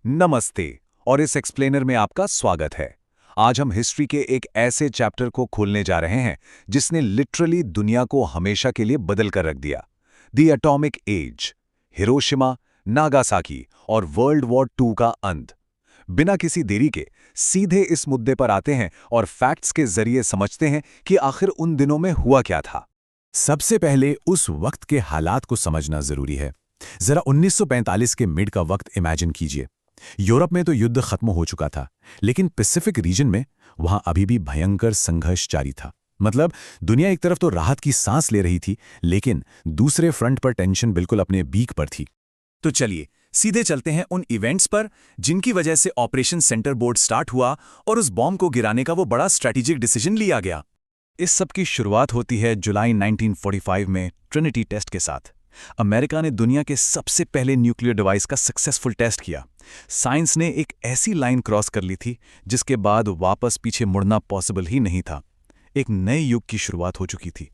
नमस्ते और इस एक्सप्लेनर में आपका स्वागत है। आज हम हिस्ट्री के एक ऐसे चैप्टर को खोलने जा रहे हैं जिसने लिटरली दुनिया को हमेशा के लिए बदल कर रख दिया। The atomic age, Hiroshima, Nagasaki और वर्ल्ड वॉर II का अंत। बिना किसी देरी के सीधे इस मुद्दे पर आते हैं और फैक्ट्स के जरिए समझते हैं कि आखिर उन दिनों में हुआ क्या था। सबसे पहले उस वक्त के हालात को समझना जरूरी है। जरा 1945 के मिड का वक्त इमेजिन कीजिए। यूरोप में तो युद्ध खत्म हो चुका था, लेकिन पैसिफिक रीजन में वहां अभी भी भयंकर संघर्ष जारी था। मतलब दुनिया एक तरफ तो राहत की सांस ले रही थी, लेकिन दूसरे फ्रंट पर टेंशन बिल्कुल अपने पीक पर थी। तो चलिए सीधे चलते हैं उन इवेंट्स पर जिनकी वजह से ऑपरेशन सेंटर बोर्ड स्टार्ट हुआ और उस बॉम्ब को गिराने का वो बड़ा स्ट्रैटेजिक डिसीजन लिया गया। इस सब की शुरुआत होती है जुलाई 1945 में ट्रिनिटी टेस्ट के साथ। अमेरिका ने दुनिया के सबसे पहले न्यूक्लियर डिवाइस का सक्सेसफुल टेस्ट किया। साइंस ने एक ऐसी लाइन क्रॉस कर ली थी जिसके बाद वापस पीछे मुड़ना पॉसिबल ही नहीं था। एक नए युग की शुरुआत हो चुकी थी।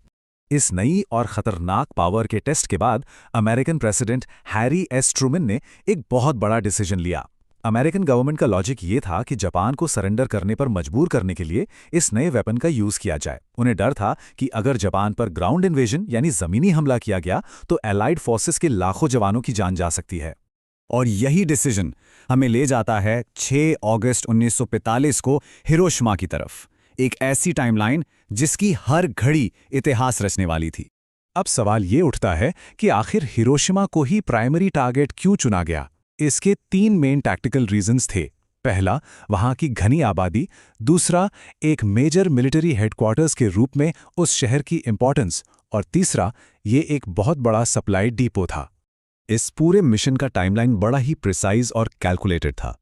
इस नई और खतरनाक पावर के टेस्ट के बाद American president Harry S Truman ने एक बहुत बड़ा डिसीजन लिया। अमेरिकन गवर्नमेंट का लॉजिक ये था कि जापान को सरेंडर करने पर मजबूर करने के लिए इस नए वेपन का यूज किया जाए। उन्हें डर था कि अगर जापान पर ग्राउंड इन्वेजन यानी जमीनी हमला किया गया तो एलाइड फोर्सेस के लाखों जवानों की जान जा सकती है। और यही डिसीजन हमें ले जाता है 6 अगस्त 1945 को हिरोशिमा की तरफ। एक ऐसी टाइमलाइन जिसकी हर घड़ी इतिहास रचने वाली थी। अब सवाल ये उठता है कि आखिर हिरोशिमा को ही प्राइमरी टारगेट क्यों चुना गया। इसके 3 मेन टैक्टिकल रीजंस थे। पहला, वहां की घनी आबादी। दूसरा, एक मेजर मिलिट्री हेडक्वार्टर्स के रूप में उस शहर की इंपॉर्टेंस। और तीसरा, ये एक बहुत बड़ा सप्लाई डिपो था। इस पूरे मिशन का टाइमलाइन बड़ा ही प्रिसाइज और कैलकुलेटेड था।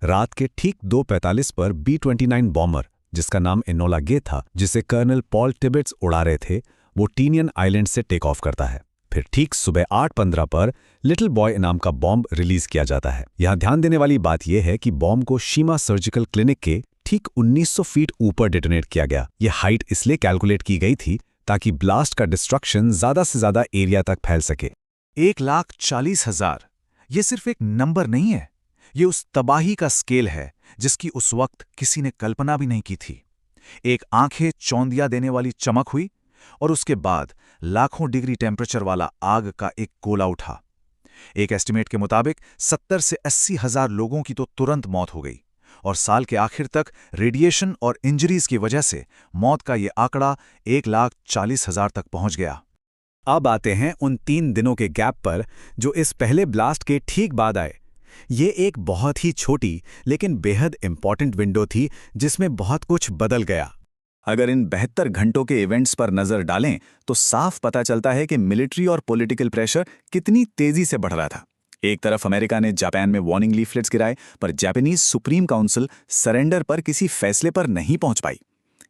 रात के ठीक 2:45 पर B-29 बॉम्बर, जिसका नाम एनोला गे था, जिसे कर्नल पॉल टिबेट्स उड़ा रहे थे, वो टीनियन आइलैंड से टेक ऑफ करता है। फिर ठीक सुबह 8:15 पर लिटिल बॉय नाम का बॉम्ब रिलीज किया जाता है। यहां ध्यान देने वाली बात यह है कि बॉम्ब को शीमा सर्जिकल क्लिनिक के ठीक 1900 फीट ऊपर डिटोनेट किया गया। यह हाइट इसलिए कैलकुलेट की गई थी ताकि ब्लास्ट का डिस्ट्रक्शन ज्यादा से ज्यादा एरिया तक फैल सके। 1,40,000 ये सिर्फ एक नंबर नहीं है, ये उस तबाही का स्केल है जिसकी उस वक्त किसी ने कल्पना भी नहीं की थी। एक आंखें चौंधिया देने वाली चमक हुई और उसके बाद लाखों डिग्री टेम्परेचर वाला आग का एक गोला उठा। एक एस्टिमेट के मुताबिक 70 से 80 हजार लोगों की तो तुरंत मौत हो गई और साल के आखिर तक रेडिएशन और इंजरीज की वजह से मौत का ये आंकड़ा 1,40,000 तक पहुंच गया। अब आते हैं उन 3 दिनों के गैप पर जो इस पहले ब्लास्ट के ठीक बाद आए। ये एक बहुत ही छोटी लेकिन बेहद इंपॉर्टेंट विंडो थी जिसमें बहुत कुछ बदल गया। अगर इन 72 घंटों के इवेंट्स पर नजर डालें तो साफ पता चलता है कि मिलिट्री और पॉलिटिकल प्रेशर कितनी तेजी से बढ़ रहा था। एक तरफ अमेरिका ने जापान में वार्निंग लीफलेट्स गिराए, पर जापानीज सुप्रीम काउंसिल सरेंडर पर किसी फैसले पर नहीं पहुंच पाई।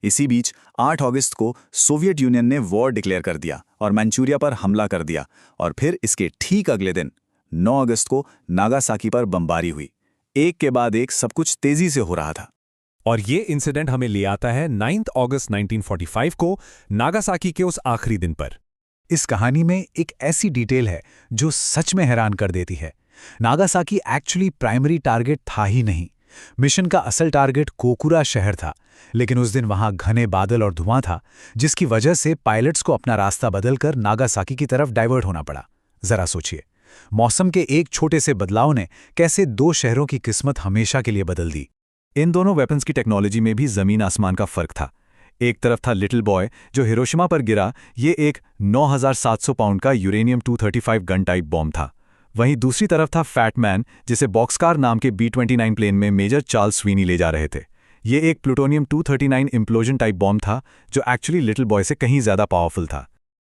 इसी बीच 8 अगस्त को सोवियत यूनियन ने वॉर डिक्लेयर कर दिया और मंचूरिया पर हमला कर दिया। और फिर इसके ठीक अगले दिन 9 अगस्त को नागासाकी पर बमबारी हुई। एक के बाद एक सब कुछ तेजी से हो रहा था। और ये इंसिडेंट हमें ले आता है 9 अगस्त 1945 को, नागासाकी के उस आखिरी दिन पर। इस कहानी में एक ऐसी डिटेल है जो सच में हैरान कर देती है। नागासाकी एक्चुअली प्राइमरी टारगेट था ही नहीं। मिशन का असल टारगेट कोकुरा शहर था, लेकिन उस दिन वहां घने बादल और धुआं था, जिसकी वजह से पायलट्स को अपना रास्ता बदलकर नागासाकी की तरफ डाइवर्ट होना पड़ा। जरा सोचिए, मौसम के एक छोटे से बदलाव ने कैसे 2 शहरों की किस्मत हमेशा के लिए बदल दी। इन दोनों वेपन्स की टेक्नोलॉजी में भी जमीन आसमान का फर्क था। एक तरफ था लिटिल बॉय जो हिरोशिमा पर गिरा, ये एक 9,700 पाउंड का यूरेनियम 235 गन टाइप बॉम्ब था। वहीं दूसरी तरफ था फैट मैन, जिसे बॉक्सकार नाम के B-29 प्लेन में मेजर चार्ल्स स्वीनी ले जा रहे थे। ये एक प्लूटोनियम 239 इम्प्लोजन टाइप बॉम्ब था जो एक्चुअली लिटिल बॉय से कहीं ज्यादा पावरफुल था।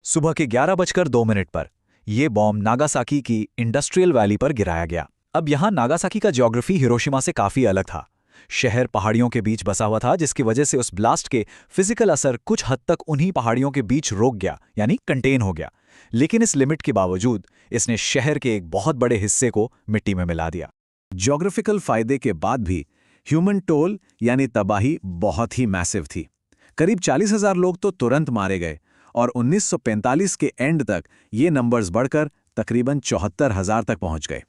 सुबह के 11:02 पर यह बॉम्ब नागासाकी की इंडस्ट्रियल वैली पर गिराया गया। अब यहां नागासाकी का ज्योग्राफी हिरोशिमा से काफी अलग था। शहर पहाड़ियों के बीच बसा हुआ था, जिसकी वजह से उस ब्लास्ट के फिजिकल असर कुछ हद तक उन्हीं पहाड़ियों के बीच रोक गया, यानी कंटेन हो गया। लेकिन इस लिमिट के बावजूद इसने शहर के एक बहुत बड़े हिस्से को मिट्टी में मिला दिया। ज्योग्राफिकल फायदे के बाद भी ह्यूमन टोल यानी तबाही बहुत ही मैसिव थी। करीब 40,000 लोग तो तुरंत मारे गए और 1945 के एंड तक ये नंबर्स बढ़कर तकरीबन 74,000 तक पहुंच गए।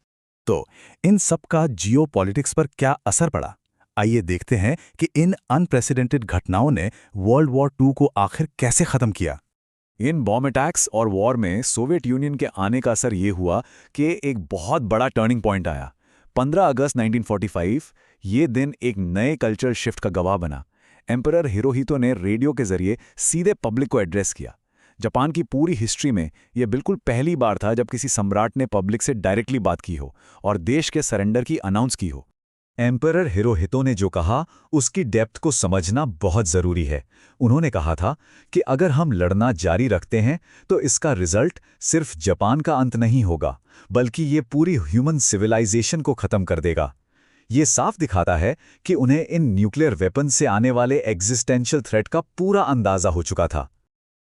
तो इन सब का जियोपॉलिटिक्स पर क्या असर पड़ा? आइए देखते हैं कि इन अनप्रेसिडेंटेड घटनाओं ने वर्ल्ड वॉर II को आखिर कैसे खत्म किया। इन बॉम्ब अटैक्स और वॉर में सोवियत यूनियन के आने का असर ये हुआ कि एक बहुत बड़ा टर्निंग पॉइंट आया। 15 अगस्त 1945 ये दिन एक नए कल्चरल शिफ्ट का गवाह बना। एम्परर हिरोहितो ने रेडियो के जरिए सीधे पब्लिक को एड्रेस किया। जापान की पूरी हिस्ट्री में यह बिल्कुल पहली बार था जब किसी सम्राट ने पब्लिक से डायरेक्टली बात की हो और देश के सरेंडर की अनाउंस की हो। एम्परर हिरोहितो ने जो कहा उसकी डेप्थ को समझना बहुत जरूरी है। उन्होंने कहा था कि अगर हम लड़ना जारी रखते हैं तो इसका रिजल्ट सिर्फ जापान का अंत नहीं होगा, बल्कि ये पूरी ह्यूमन सिविलाइजेशन को खत्म कर देगा। ये साफ दिखाता है कि उन्हें इन न्यूक्लियर वेपन से आने वाले एग्जिस्टेंशियल थ्रेट का पूरा अंदाजा हो चुका था।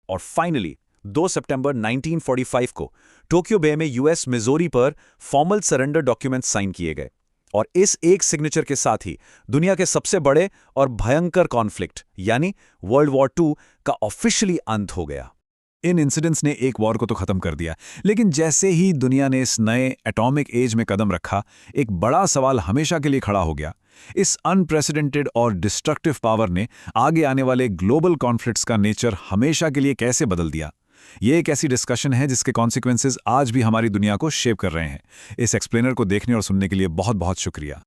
और फाइनली 2 सितंबर 1945 को टोक्यो बे में यूएस मिजोरी पर फॉर्मल सरेंडर डॉक्यूमेंट्स साइन किए गए और इस एक सिग्नेचर के साथ ही दुनिया के सबसे बड़े और भयंकर कॉन्फ्लिक्ट यानी वर्ल्ड वॉर II का ऑफिशियली अंत हो गया। इन इंसिडेंट्स ने एक वॉर को तो खत्म कर दिया, लेकिन जैसे ही दुनिया ने इस नए एटॉमिक एज में कदम रखा, एक बड़ा सवाल हमेशा के लिए खड़ा हो गया। इस अनप्रेसिडेंटेड और डिस्ट्रक्टिव पावर ने आगे आने वाले ग्लोबल कॉन्फ्लिक्ट्स का नेचर हमेशा के लिए कैसे बदल दिया? ये एक ऐसी डिस्कशन है जिसके कॉन्सिक्वेंसेस आज भी हमारी दुनिया को शेप कर रहे हैं। इस एक्सप्लेनर को देखने और सुनने के लिए बहुत बहुत शुक्रिया।